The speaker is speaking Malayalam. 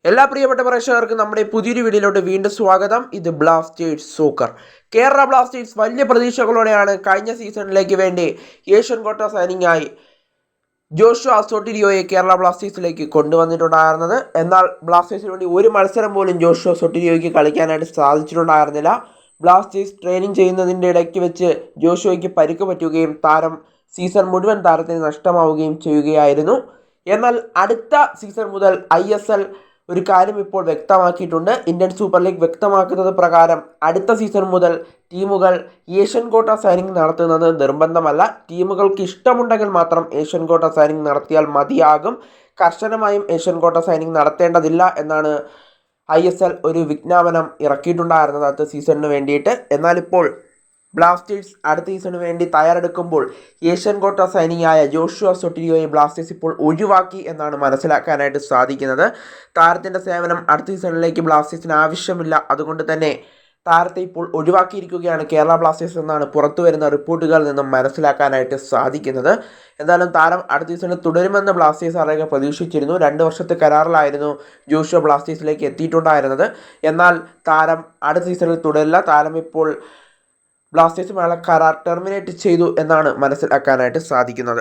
എല്ലാ പ്രിയപ്പെട്ട പ്രേക്ഷകർക്കും നമ്മുടെ പുതിയൊരു വീഡിയോയിലോട്ട് വീണ്ടും സ്വാഗതം. ഇത് ബ്ലാസ്റ്റേഴ്സ് സോക്കർ. കേരള ബ്ലാസ്റ്റേഴ്സ് വലിയ പ്രതീക്ഷകളോടെയാണ് കഴിഞ്ഞ സീസണിലേക്ക് വേണ്ടി ഏഷ്യൻ ക്വാട്ട സൈനിങ്ങായി ജോഷുവ സൊട്ടിരിയോയെ കേരള ബ്ലാസ്റ്റേഴ്സിലേക്ക് കൊണ്ടുവന്നിട്ടുണ്ടായിരുന്നത്. എന്നാൽ ബ്ലാസ്റ്റേഴ്സിന് വേണ്ടി ഒരു മത്സരം പോലും ജോഷുവ സൊട്ടിരിയോയ്ക്ക് കളിക്കാനായിട്ട് സാധിച്ചിട്ടുണ്ടായിരുന്നില്ല. ബ്ലാസ്റ്റേഴ്സ് ട്രെയിനിങ് ചെയ്യുന്നതിൻ്റെ ഇടയ്ക്ക് വെച്ച് ജോഷുവയ്ക്ക് പരിക്ക് പറ്റുകയും താരം സീസൺ മുഴുവൻ താരത്തിന് നഷ്ടമാവുകയും ചെയ്യുകയായിരുന്നു. എന്നാൽ അടുത്ത സീസൺ മുതൽ ISL ഒരു കാര്യം ഇപ്പോൾ വ്യക്തമാക്കിയിട്ടുണ്ട്. ഇന്ത്യൻ സൂപ്പർ ലീഗ് വ്യക്തമാക്കുന്നത് പ്രകാരം അടുത്ത സീസൺ മുതൽ ടീമുകൾ ഏഷ്യൻ ക്വാട്ട സൈനിങ് നടത്തുന്നത് നിർബന്ധമല്ല. ടീമുകൾക്ക് ഇഷ്ടമുണ്ടെങ്കിൽ മാത്രം ഏഷ്യൻ ക്വാട്ട സൈനിങ് നടത്തിയാൽ മതിയാകും. കർശനമായും ഏഷ്യൻ ക്വാട്ട സൈനിങ് നടത്തേണ്ടതില്ല എന്നാണ് ISL ഒരു വിജ്ഞാപനം ഇറക്കിയിട്ടുണ്ടായിരുന്നത് അടുത്ത സീസണിന് വേണ്ടിയിട്ട്. എന്നാൽ ഇപ്പോൾ ബ്ലാസ്റ്റേഴ്സ് അടുത്ത സീസണിന് വേണ്ടി തയ്യാറെടുക്കുമ്പോൾ ഏഷ്യൻ ക്വാട്ട സൈനികയായ ജോഷുവ സൊട്ടിരിയോയെ ബ്ലാസ്റ്റേഴ്സ് ഇപ്പോൾ ഒഴിവാക്കി എന്നാണ് മനസ്സിലാക്കാനായിട്ട് സാധിക്കുന്നത്. താരത്തിൻ്റെ സേവനം അടുത്ത സീസണിലേക്ക് ബ്ലാസ്റ്റേഴ്സിന് ആവശ്യമില്ല. അതുകൊണ്ട് തന്നെ താരത്തെ ഇപ്പോൾ ഒഴിവാക്കിയിരിക്കുകയാണ് കേരള ബ്ലാസ്റ്റേഴ്സ് എന്നാണ് പുറത്തു വരുന്ന റിപ്പോർട്ടുകളിൽ നിന്നും മനസ്സിലാക്കാനായിട്ട് സാധിക്കുന്നത്. എന്തായാലും താരം അടുത്ത സീസണിൽ തുടരുമെന്ന് ബ്ലാസ്റ്റേഴ്സ് ആരൊക്കെ പ്രതീക്ഷിച്ചിരുന്നു. 2 വർഷത്തെ കരാറിലായിരുന്നു ജോഷുവ ബ്ലാസ്റ്റേഴ്സിലേക്ക് എത്തിയിട്ടുണ്ടായിരുന്നത്. എന്നാൽ താരം അടുത്ത സീസണിൽ തുടരില്ല. താരം ഇപ്പോൾ ബ്ലാസ്റ്റേഴ്സുമായുള്ള കരാർ ടെർമിനേറ്റ് ചെയ്തു എന്നാണ് മനസ്സിലാക്കാനായിട്ട് സാധിക്കുന്നത്.